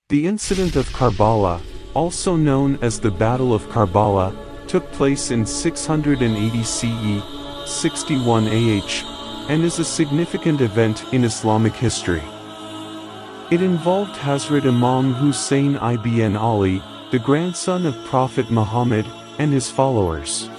The incident of Karbala, also known as the Battle of Karbala, took place in 680 CE, 61 AH, and is a significant event in Islamic history. It involved Hazrat Imam Hussain ibn Ali, the grandson of Prophet Muhammad, and his followers.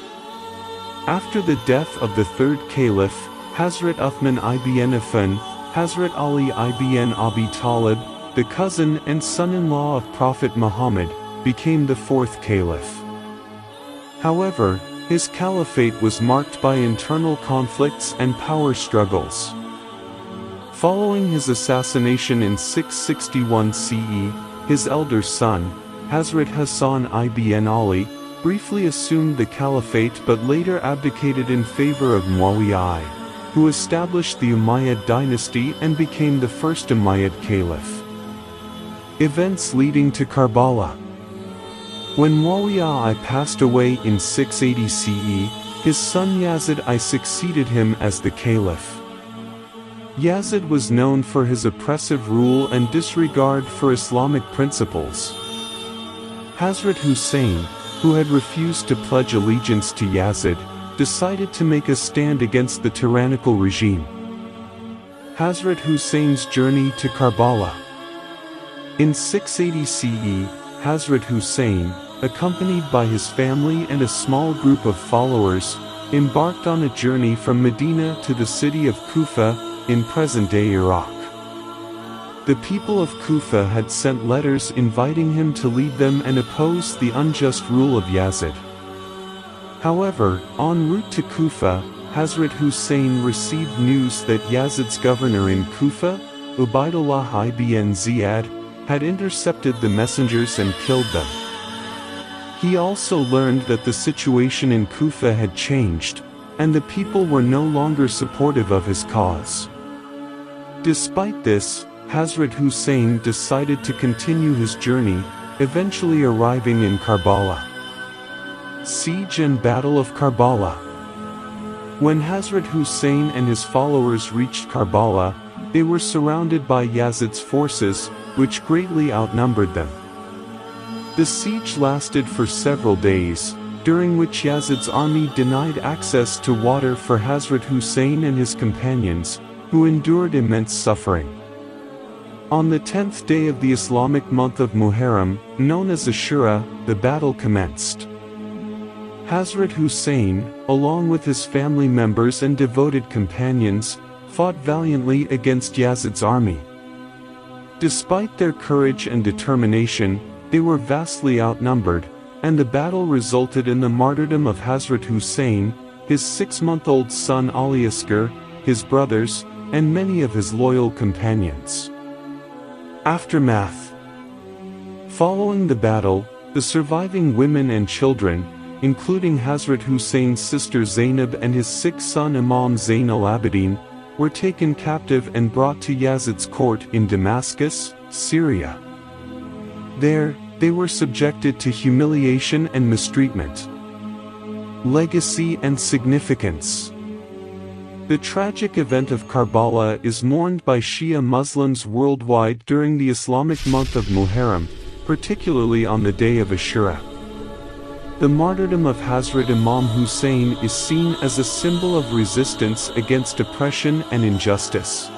After the death of the third caliph, Hazrat Uthman ibn Affan, Hazrat Ali ibn Abi Talib, the cousin and son-in-law of Prophet Muhammad, became the fourth caliph. However, his caliphate was marked by internal conflicts and power struggles. Following his assassination in 661 CE, his elder son, Hazrat Hassan ibn Ali, briefly assumed the caliphate but later abdicated in favor of Muawiyah, who established the Umayyad dynasty and became the first Umayyad caliph. Events leading to Karbala. When Muawiyah I passed away in 680 CE, his son Yazid I succeeded him as the caliph. Yazid was known for his oppressive rule and disregard for Islamic principles. Hazrat Hussain, who had refused to pledge allegiance to Yazid, decided to make a stand against the tyrannical regime. Hazrat Hussein's journey to Karbala. In 680 CE, Hazrat Hussain, accompanied by his family and a small group of followers, embarked on a journey from Medina to the city of Kufa, in present-day Iraq. The people of Kufa had sent letters inviting him to lead them and oppose the unjust rule of Yazid. However, en route to Kufa, Hazrat Hussain received news that Yazid's governor in Kufa, Ubaidullah ibn Ziyad, had intercepted the messengers and killed them. He also learned that the situation in Kufa had changed, and the people were no longer supportive of his cause. Despite this, Hazrat Hussain decided to continue his journey, eventually arriving in Karbala. Siege and Battle of Karbala. When Hazrat Hussain and his followers reached Karbala, they were surrounded by Yazid's forces, which greatly outnumbered them. The siege lasted for several days, during which Yazid's army denied access to water for Hazrat Hussain and his companions, who endured immense suffering. On the 10th day of the Islamic month of Muharram, known as Ashura, the battle commenced. Hazrat Hussain, along with his family members and devoted companions, fought valiantly against Yazid's army. Despite their courage and determination, they were vastly outnumbered, and the battle resulted in the martyrdom of Hazrat Hussain, his 6-month-old son Ali Asghar, his brothers, and many of his loyal companions. Aftermath. Following the battle, the surviving women and children, including Hazrat Hussein's sister Zainab and his sick son Imam Zain al-Abidin, were taken captive and brought to Yazid's court in Damascus, Syria. There, they were subjected to humiliation and mistreatment. Legacy and significance. The tragic event of Karbala is mourned by Shia Muslims worldwide during the Islamic month of Muharram, particularly on the day of Ashura. The martyrdom of Hazrat Imam Hussain is seen as a symbol of resistance against oppression and injustice.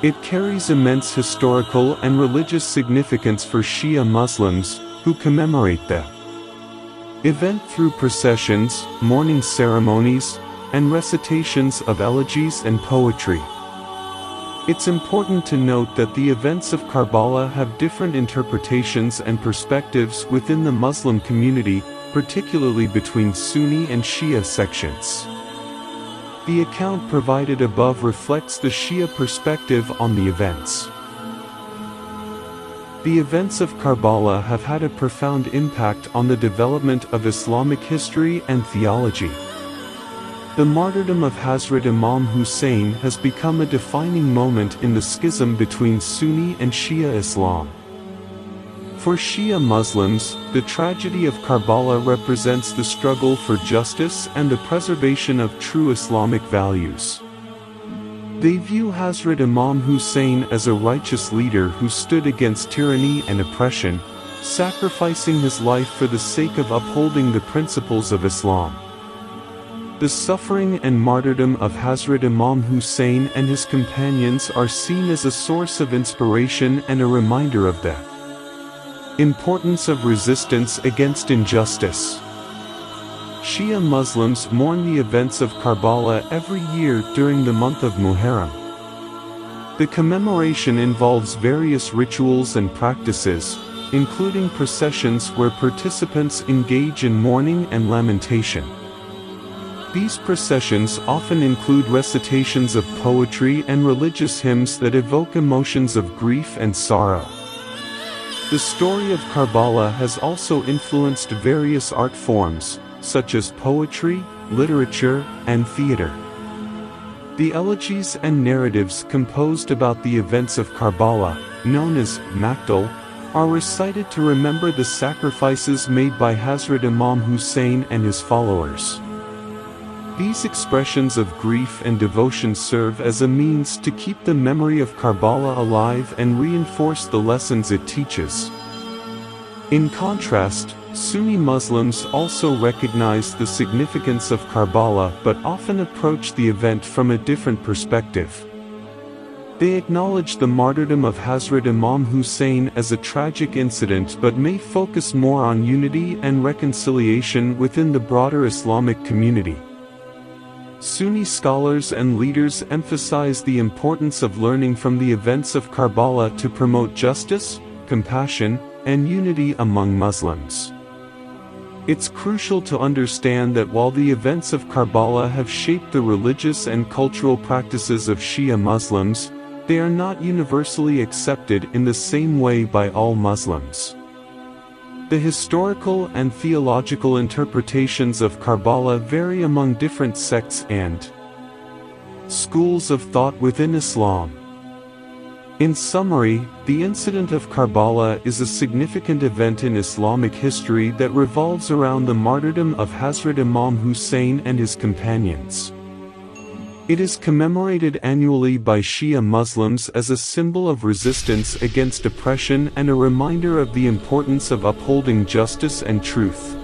It carries immense historical and religious significance for Shia Muslims, who commemorate the event through processions, mourning ceremonies, and recitations of elegies and poetry. It's important to note that the events of Karbala have different interpretations and perspectives within the Muslim community, particularly between Sunni and Shia sections. The account provided above reflects the Shia perspective on the events. The events of Karbala have had a profound impact on the development of Islamic history and theology. The martyrdom of Hazrat Imam Hussain has become a defining moment in the schism between Sunni and Shia Islam. For Shia Muslims, the tragedy of Karbala represents the struggle for justice and the preservation of true Islamic values. They view Hazrat Imam Hussain as a righteous leader who stood against tyranny and oppression, sacrificing his life for the sake of upholding the principles of Islam. The suffering and martyrdom of Hazrat Imam Hussain and his companions are seen as a source of inspiration and a reminder of the importance of resistance against injustice. Shia Muslims mourn the events of Karbala every year during the month of Muharram. The commemoration involves various rituals and practices, including processions where participants engage in mourning and lamentation. These processions often include recitations of poetry and religious hymns that evoke emotions of grief and sorrow. The story of Karbala has also influenced various art forms, such as poetry, literature, and theater. The elegies and narratives composed about the events of Karbala, known as Maqtal, are recited to remember the sacrifices made by Hazrat Imam Hussain and his followers. These expressions of grief and devotion serve as a means to keep the memory of Karbala alive and reinforce the lessons it teaches. In contrast, Sunni Muslims also recognize the significance of Karbala but often approach the event from a different perspective. They acknowledge the martyrdom of Hazrat Imam Hussain as a tragic incident but may focus more on unity and reconciliation within the broader Islamic community. Sunni scholars and leaders emphasize the importance of learning from the events of Karbala to promote justice, compassion, and unity among Muslims. It's crucial to understand that while the events of Karbala have shaped the religious and cultural practices of Shia Muslims, they are not universally accepted in the same way by all Muslims. The historical and theological interpretations of Karbala vary among different sects and schools of thought within Islam. In summary, the incident of Karbala is a significant event in Islamic history that revolves around the martyrdom of Hazrat Imam Hussain and his companions. It is commemorated annually by Shia Muslims as a symbol of resistance against oppression and a reminder of the importance of upholding justice and truth.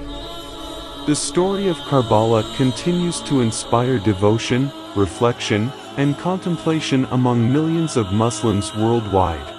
The story of Karbala continues to inspire devotion, reflection, and contemplation among millions of Muslims worldwide.